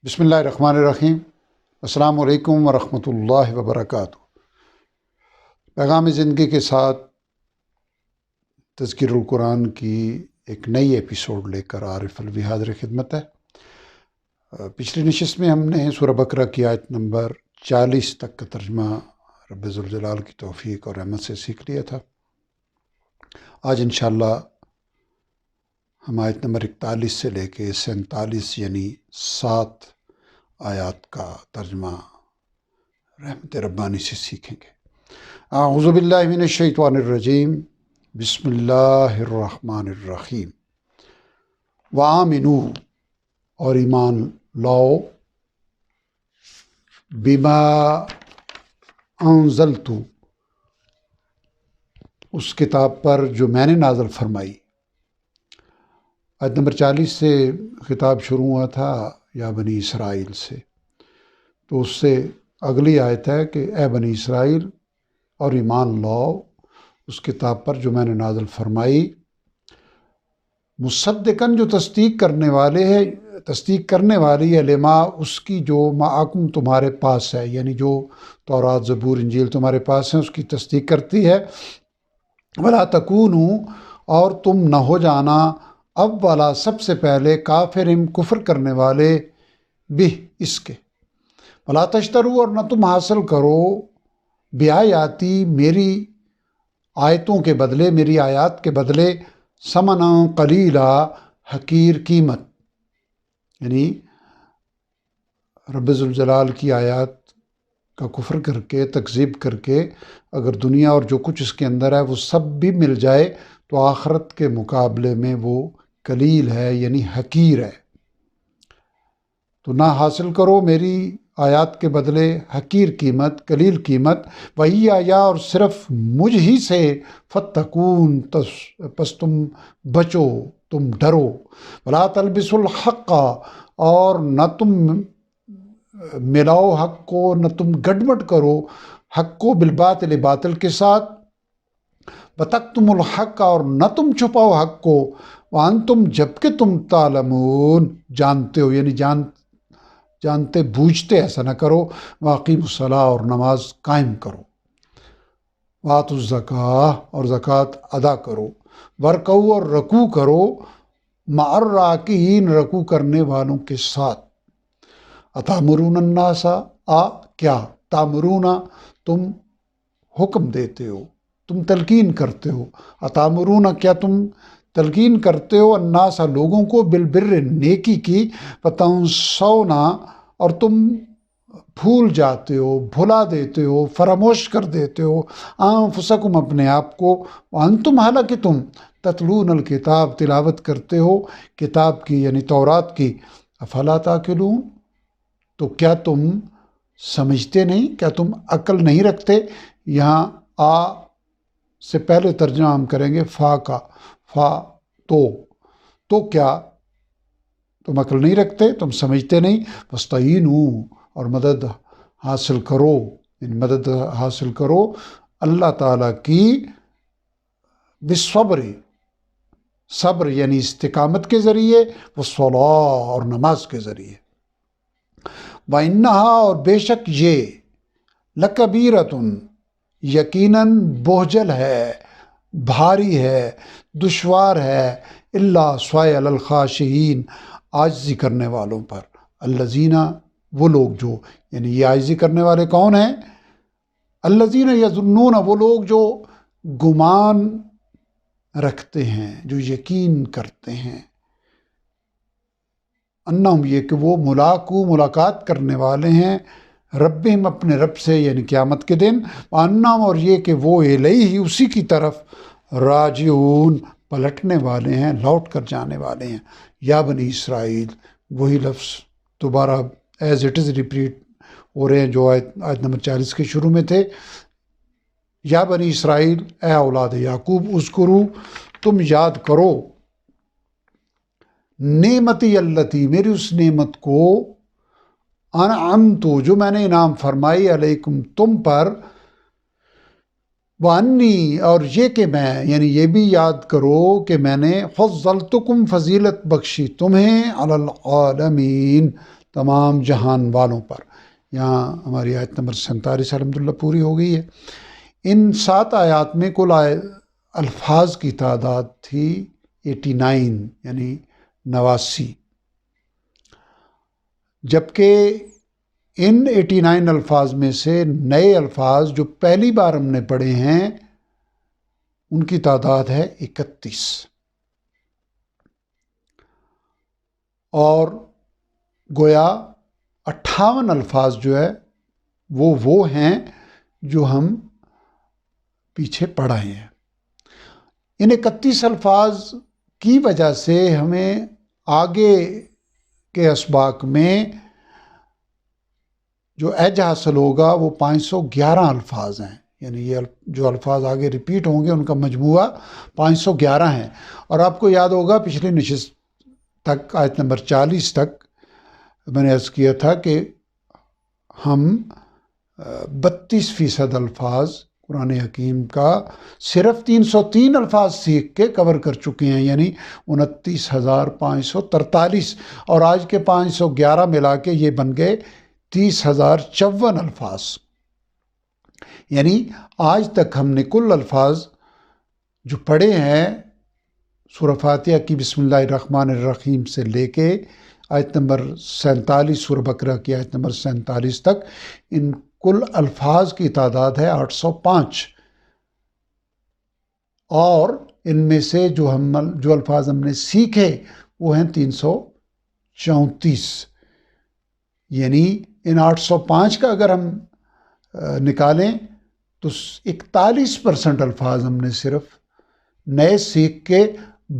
بسم اللہ الرحمن الرحیم۔ السلام علیکم ورحمۃ اللہ وبرکاتہ۔ پیغام زندگی کے ساتھ تذکیر القرآن کی ایک نئی ایپیسوڈ لے کر عارف الوی حاضر خدمت ہے۔ پچھلی نشست میں ہم نے سورہ بقرہ کی آیت نمبر 40 تک کا ترجمہ رب ذوالجلال کی توفیق اور رحمت سے سیکھ لیا تھا۔ آج انشاءاللہ ہم آیت نمبر 41 سے لے کے 47 یعنی 7 آیات کا ترجمہ رحمت ربانی سے سیکھیں گے۔ اعوذ باللہ من الشیطان الرجیم، بسم اللہ الرحمن الرحیم۔ وآمنوا، اور ایمان لاؤ، بما انزلت، اس کتاب پر جو میں نے نازل فرمائی۔ آیت نمبر 40 سے خطاب شروع ہوا تھا یا بنی اسرائیل سے، تو اس سے اگلی آیت ہے کہ اے بنی اسرائیل اور ایمان لاؤ اس کتاب پر جو میں نے نازل فرمائی، مصدقاً جو تصدیق کرنے والی ہے، لما اس کی جو معکم تمہارے پاس ہے، یعنی جو تورات زبور انجیل تمہارے پاس ہیں اس کی تصدیق کرتی ہے۔ ولا تکونوا، اور تم نہ ہو جانا، اولا سب سے پہلے، کافرم کفر کرنے والے، بھی اس کے۔ ولا تشتروا، اور نہ تم حاصل کرو، بیااتی میری آیتوں کے بدلے، میری آیات کے بدلے، ثمنا قلیلا، حقیر قیمت، یعنی رب ذوالجلال کی آیات کا کفر کر کے، تکذیب کر کے، اگر دنیا اور جو کچھ اس کے اندر ہے وہ سب بھی مل جائے تو آخرت کے مقابلے میں وہ قلیل ہے، یعنی حقیر ہے۔ تو نہ حاصل کرو میری آیات کے بدلے حقیر قیمت، قلیل قیمت، وہی آیا، اور صرف مجھ ہی سے، فتقون، پس تم بچو، تم ڈرو۔ ولا تلبسوا الحق، اور نہ تم ملاؤ حق کو، نہ تم گڈمڈ کرو حق کو، بالباطل، باطل کے ساتھ، وتکتم الحق، اور نہ تم چھپاؤ حق کو، وانتم، جبکہ تم، تعلمون، جانتے ہو، یعنی جانتے بوجھتے ایسا نہ کرو۔ واقیموا الصلاۃ، اور نماز قائم کرو۔ وآتوا الزکوٰۃ، اور زکوٰۃ ادا کرو۔ ورکعوا، اور رکوع کرو، مع الراکعین، رکوع کرنے والوں کے ساتھ۔ اتامرون الناس، کیا، تامرون، تم حکم دیتے ہو، تم تلقین کرتے ہو، اتامرون، کیا تم تلقین کرتے ہو، الناس، لوگوں کو، بالبر، نیکی کی، وتنسون، اور تم بھول جاتے ہو، بھلا دیتے ہو، فراموش کر دیتے ہو، انفسکم، اپنے آپ کو، وانتم، حالانکہ تم، تتلون الکتاب، تلاوت کرتے ہو کتاب کی، یعنی تورات کی، افلا تعقلون، تو کیا تم سمجھتے نہیں، کیا تم عقل نہیں رکھتے؟ یہاں آ سے پہلے ترجمہ ہم کریں گے فا کا، فا، تو کیا تم عقل نہیں رکھتے، تم سمجھتے نہیں؟ فاستعینوا، اور مدد حاصل کرو، یعنی مدد حاصل کرو اللہ تعالیٰ کی، بالصبر، صبر یعنی استقامت کے ذریعے، والصلاۃ، اور نماز کے ذریعے۔ وَإِنَّهَا، اور بے شک یہ، لَكَبِيرَةٌ، یقیناً بوجھل ہے، بھاری ہے، دشوار ہے، اللہ، سوائے، علی الخاشعین، عاجزی کرنے والوں پر، الذین، وہ لوگ جو، یعنی یہ عاجزی کرنے والے کون ہیں؟ الذین یظنون، وہ لوگ جو گمان رکھتے ہیں، جو یقین کرتے ہیں، انہم، یہ کہ وہ، ملاقات کرنے والے ہیں، ربہم، اپنے رب سے، یعنی قیامت کے دن، وانہم، اور یہ کہ وہ، الیہ، اسی کی طرف، راجعون، پلٹنے والے ہیں، لوٹ کر جانے والے ہیں۔ یا بنی اسرائیل، وہی لفظ دوبارہ ایز اٹ از ریپیٹ ہو رہے ہیں جو آیت نمبر 40 کے شروع میں تھے۔ یا بنی اسرائیل، اے اولاد یعقوب، اذکروا، تم یاد کرو، نعمتی اللتی، میری اس نعمت کو، انعمت، جو میں نے انعام فرمائی، علیکم، تم پر، وانی، اور یہ کہ میں، یعنی یہ بھی یاد کرو کہ میں نے، فضلتکم، فضیلت بخشی تمہیں، علی العالمین، تمام جہان والوں پر۔ یہاں ہماری آیت نمبر 47 الحمدللہ پوری ہو گئی ہے۔ ان 7 آیات میں کل الفاظ کی تعداد تھی 89 یعنی 89، جبکہ ان 89 الفاظ میں سے نئے الفاظ جو پہلی بار ہم نے پڑھے ہیں ان کی تعداد ہے 31، اور گویا 58 الفاظ جو ہے وہ ہیں جو ہم پیچھے پڑھائے ہیں۔ ان 31 الفاظ کی وجہ سے ہمیں آگے کے اسباق میں جو ایج حاصل ہوگا وہ 511 الفاظ ہیں، یعنی یہ جو الفاظ آگے ریپیٹ ہوں گے ان کا مجموعہ 511 ہیں۔ اور آپ کو یاد ہوگا پچھلی نشست تک آیت نمبر 40 تک میں نے عرض کیا تھا کہ ہم 32% الفاظ قرآن حکیم کا صرف 303 الفاظ سیکھ کے کور کر چکے ہیں، یعنی 29,543، اور آج کے 511 ملا کے یہ بن گئے 30,054 الفاظ۔ یعنی آج تک ہم نے کل الفاظ جو پڑھے ہیں سورہ فاتحہ کی بسم اللہ الرحمن الرحیم سے لے کے آیت نمبر 47 سورہ بقرہ کی آیت نمبر 47 تک، ان کل الفاظ کی تعداد ہے 805، اور ان میں سے جو الفاظ ہم نے سیکھے وہ ہیں 334۔ یعنی ان 805 کا اگر ہم نکالیں تو 41% الفاظ ہم نے صرف نئے سیکھ کے،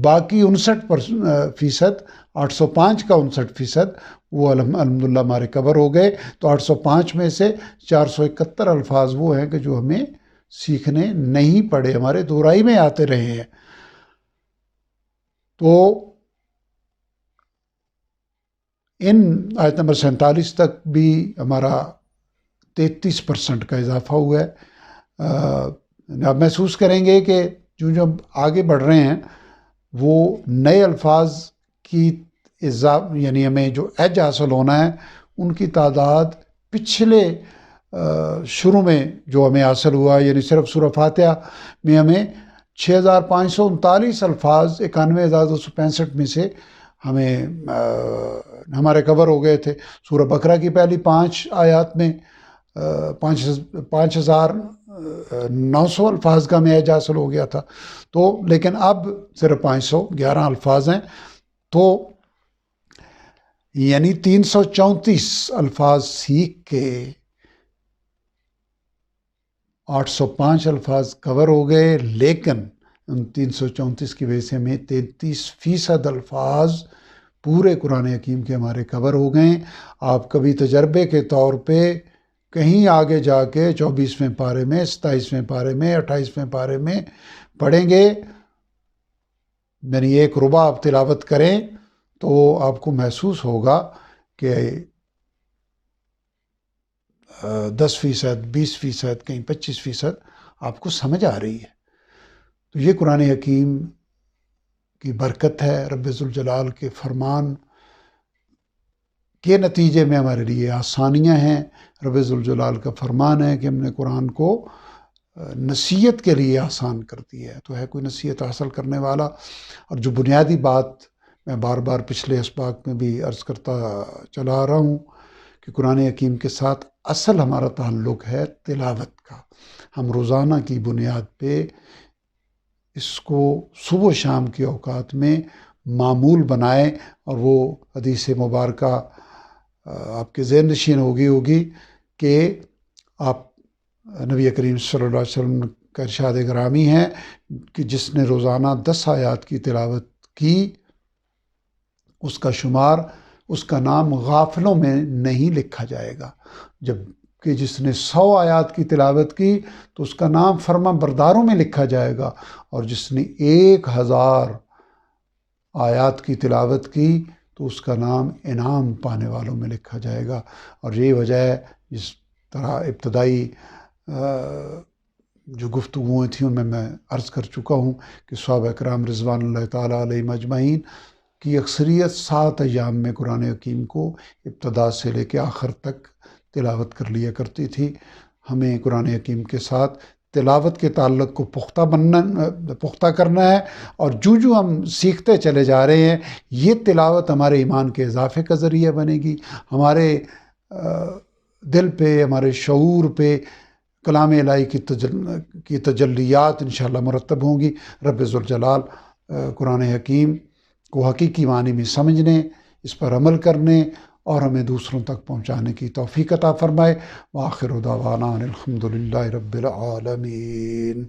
باقی 59%، 805 کا 59% وہ الحمدللہ ہمارے کور ہو گئے۔ تو 805 میں سے 471 الفاظ وہ ہیں کہ جو ہمیں سیکھنے نہیں پڑے، ہمارے دورائی میں آتے رہے ہیں۔ تو ان آیت نمبر 47 تک بھی ہمارا 33% کا اضافہ ہوا ہے۔ آپ محسوس کریں گے کہ جو آگے بڑھ رہے ہیں وہ نئے الفاظ کی یعنی ہمیں جو ایج حاصل ہونا ہے ان کی تعداد پچھلے شروع میں جو ہمیں حاصل ہوا، یعنی صرف سورہ فاتحہ میں ہمیں 6,539 الفاظ 91,265 میں سے ہمارے کور ہو گئے تھے۔ سورہ بقرہ کی پہلی 5 آیات میں 5,900 الفاظ کا ہمیں ایج حاصل ہو گیا تھا، تو لیکن اب صرف 511 الفاظ ہیں۔ تو یعنی 334 الفاظ سیکھ کے 805 الفاظ کور ہو گئے، لیکن ان 334 کی وجہ سے ہمیں 33% الفاظ پورے قرآن حکیم کے ہمارے کور ہو گئے۔ آپ کبھی تجربے کے طور پہ کہیں آگے جا کے 24ویں پارے میں، 27ویں پارے میں، 28ویں پارے میں پڑھیں گے، یعنی ایک ربع آپ تلاوت کریں تو آپ کو محسوس ہوگا کہ 10%، 20%، کہیں 25% آپ کو سمجھ آ رہی ہے۔ تو یہ قرآن حکیم کی برکت ہے، رب ذوالجلال کے فرمان کے نتیجے میں ہمارے لیے آسانیاں ہیں۔ رب ذوالجلال کا فرمان ہے کہ ہم نے قرآن کو نصیحت کے لیے آسان کر دی ہے، تو ہے کوئی نصیحت حاصل کرنے والا۔ اور جو بنیادی بات میں بار بار پچھلے اسباق میں بھی عرض کرتا چلا آ رہا ہوں کہ قرآن حکیم کے ساتھ اصل ہمارا تعلق ہے تلاوت کا۔ ہم روزانہ کی بنیاد پہ اس کو صبح و شام کے اوقات میں معمول بنائیں، اور وہ حدیث مبارکہ آپ کے ذہن نشین ہوگی کہ آپ نبی کریم صلی اللہ علیہ وسلم کا ارشاد گرامی ہے کہ جس نے روزانہ 10 آیات کی تلاوت کی اس کا شمار، اس کا نام غافلوں میں نہیں لکھا جائے گا، جبکہ جس نے 100 آیات کی تلاوت کی تو اس کا نام فرما برداروں میں لکھا جائے گا، اور جس نے 1000 آیات کی تلاوت کی تو اس کا نام انعام پانے والوں میں لکھا جائے گا۔ اور یہ وجہ ہے، جس طرح ابتدائی جو گفتگویں تھیں ان میں عرض کر چکا ہوں کہ صحابہ کرام رضوان اللہ تعالیٰ علیہم اجمعین کی اکثریت 7 ایام میں قرآن حکیم کو ابتدا سے لے کے آخر تک تلاوت کر لیا کرتی تھی۔ ہمیں قرآن حکیم کے ساتھ تلاوت کے تعلق کو پختہ کرنا ہے، اور جو ہم سیکھتے چلے جا رہے ہیں، یہ تلاوت ہمارے ایمان کے اضافے کا ذریعہ بنے گی، ہمارے دل پہ، ہمارے شعور پہ کلام الہی کی تجلیات انشاءاللہ مرتب ہوں گی۔ رب ذوالجلال قرآن حکیم کو حقیقی معنی میں سمجھنے، اس پر عمل کرنے اور ہمیں دوسروں تک پہنچانے کی توفیق عطا فرمائے۔ وآخر دعوانا ان الحمد للہ رب العالمین۔